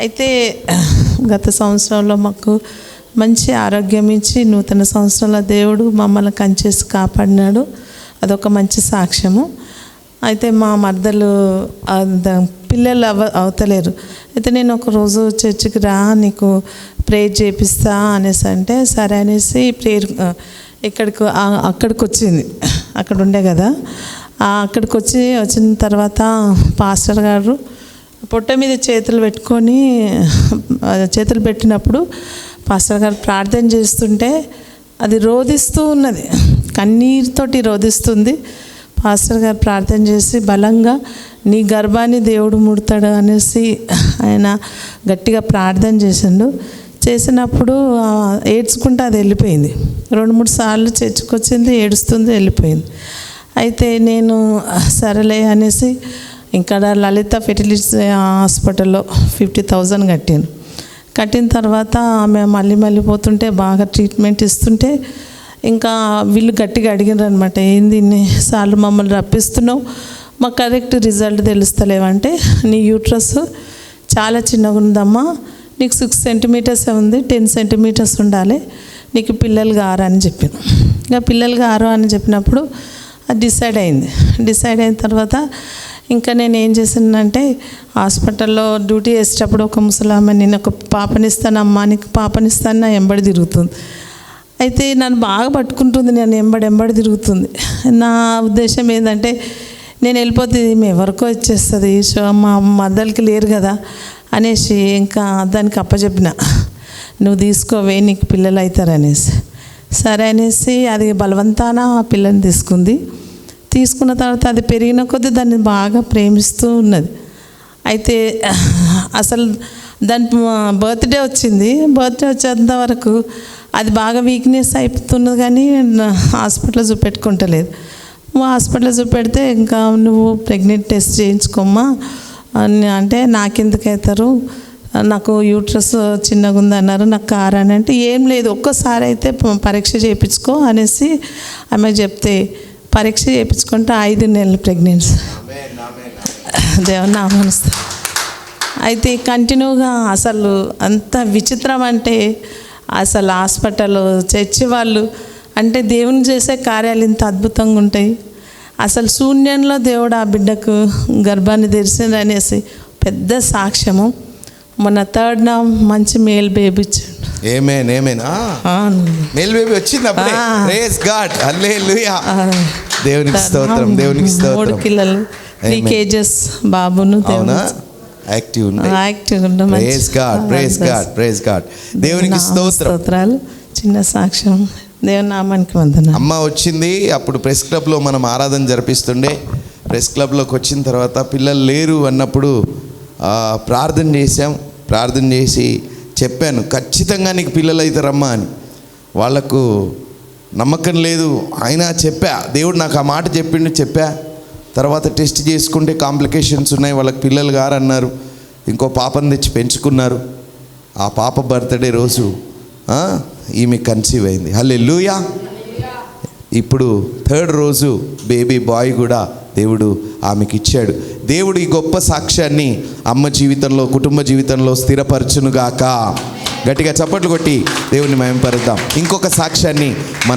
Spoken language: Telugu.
అయితే గత సంవత్సరంలో మాకు మంచి ఆరోగ్యం ఇచ్చి నూతన సంవత్సరంలో దేవుడు మమ్మల్ని కంచేసి కాపాడినాడు. అదొక మంచి సాక్ష్యము. అయితే మా మర్దలు పిల్లలు అవతలేరు. అయితే నేను ఒకరోజు చర్చికి రా, నీకు ప్రేయర్ చేపిస్తా అనేసి అంటే సరే అనేసి ప్రేయర్ అక్కడికి వచ్చింది. అక్కడ ఉండే కదా, అక్కడికి వచ్చిన తర్వాత పాస్టర్ గారు పొట్ట మీద చేతులు పెట్టినప్పుడు పాస్టర్ గారు ప్రార్థన చేస్తుంటే అది రోదిస్తూ ఉన్నది, కన్నీరుతోటి రోదిస్తుంది. పాస్టర్ గారు ప్రార్థన చేసి బలంగా నీ గర్భాన్ని దేవుడు ముడతాడు అనేసి ఆయన గట్టిగా ప్రార్థన చేసినప్పుడు ఏడ్చుకుంటే అది వెళ్ళిపోయింది. 2-3 సార్లు చర్చకొచ్చింది, ఏడుస్తుంది, వెళ్ళిపోయింది. అయితే నేను సరేలే అనేసి ఇక్కడ లలిత ఫెర్టిలిటీ హాస్పిటల్లో 50,000 కట్టిన తర్వాత ఆమె మళ్ళీ పోతుంటే బాగా ట్రీట్మెంట్ ఇస్తుంటే ఇంకా వీళ్ళు గట్టిగా అడిగినారు అనమాట, ఏంది ఇన్నిసార్లు మమ్మల్ని రప్పిస్తున్నావు, మాకు కరెక్ట్ రిజల్ట్ తెలుస్తలేవంటే నీ యూట్రస్ చాలా చిన్నగా ఉందమ్మా, నీకు 6 సెంటీమీటర్స్ ఉంది, 10 సెంటీమీటర్స్ ఉండాలి, నీకు పిల్లలు గారు అని చెప్పాను. ఇంకా పిల్లలు గారు అని చెప్పినప్పుడు అది డిసైడ్ అయిన తర్వాత ఇంకా నేను ఏం చేశానంటే హాస్పిటల్లో డ్యూటీ చేసేటప్పుడు ఒక ముసలామె, నేను ఒక పాపనిస్తానమ్మా, నీకు పాపనిస్తాను నా ఎంబడి తిరుగుతుంది. అయితే నన్ను బాగా పట్టుకుంటుంది, నేను ఎంబడి తిరుగుతుంది. నా ఉద్దేశం ఏంటంటే నేను వెళ్ళిపోతే మేము ఎవరికో ఇచ్చేస్తుంది, సో మా మద్దలకి లేరు కదా అనేసి ఇంకా దానికి అప్పచెప్పిన, నువ్వు తీసుకోవే నీకు పిల్లలు అవుతారనేసి. సరే అనేసి అది బలవంతాన ఆ పిల్లని తీసుకున్న తర్వాత అది పెరిగిన కొద్దీ దాన్ని బాగా ప్రేమిస్తూ ఉన్నది. అయితే అసలు దాని బర్త్డే వచ్చేంత వరకు అది బాగా వీక్నెస్ అయిపోతున్నది, కానీ హాస్పిటల్లో చూపెట్టుకుంటలేదు. హాస్పిటల్లో చూపెడితే ఇంకా నువ్వు ప్రెగ్నెంట్ టెస్ట్ చేయించుకోమ్మా అని అంటే, నాకెందుకు అవుతారు, నాకు యూట్రస్ చిన్నగా ఉంది అన్నారు, నాకు కారు అని అంటే, ఏం లేదు ఒక్కసారి అయితే పరీక్ష చేయించుకో అనేసి ఆమె చెప్తే పరీక్ష చేయించుకుంటే 5 నెలలు ప్రెగ్నెన్సీ. దేవుని నామమున. అయితే కంటిన్యూగా అసలు అంత విచిత్రం అంటే అసలు హాస్పిటల్ చర్చి వాళ్ళు అంటే దేవుని చేసే కార్యాలు ఇంత అద్భుతంగా ఉంటాయి. అసలు శూన్యంలో దేవుడు ఆ బిడ్డకు గర్భాన్ని తెరిచింది అనేసి పెద్ద సాక్ష్యము. మొన్న 3rd మంచి మేల్ బేబీ ఇచ్చాడు. మేల్ బేబీ వచ్చింది. ప్రైజ్ గాడ్, హల్లెలూయా, దేవునికి స్తోత్రం, దేవునికి స్తోత్రం. 3 కిలోలు 3 kgs బాబును active praise God, praise God, praise God, దేవునికి స్తోత్రాలు. చిన్న సాక్ష్యం, దేవుని నామానికి వందనాలు. అమ్మ వచ్చింది అప్పుడు ప్రెస్ క్లబ్లో మనం ఆరాధన జరిపిస్తుండే. ప్రెస్ క్లబ్లోకి వచ్చిన తర్వాత పిల్లలు లేరు అన్నప్పుడు ప్రార్థన చేసి చెప్పాను, ఖచ్చితంగా నీకు పిల్లలు అవుతారమ్మా అని. వాళ్ళకు నమ్మకం లేదు, అయినా దేవుడు నాకు ఆ మాట చెప్పా. తర్వాత టెస్ట్ చేసుకుంటే కాంప్లికేషన్స్ ఉన్నాయి, వాళ్ళకి పిల్లలు గారన్నారు. ఇంకో పాపను తెచ్చి పెంచుకున్నారు. ఆ పాప బర్త్డే రోజు ఈమె కన్సీవ్ అయింది. హల్లెలూయా. ఇప్పుడు 3rd రోజు బేబీ బాయ్ కూడా దేవుడు ఆమెకి ఇచ్చాడు. దేవుడు ఈ గొప్ప సాక్ష్యాన్ని అమ్మ జీవితంలో, కుటుంబ జీవితంలో స్థిరపరచునుగాక. గట్టిగా చప్పట్లు కొట్టి దేవుని మహిమపరుద్దాం. ఇంకొక సాక్ష్యాన్ని మనం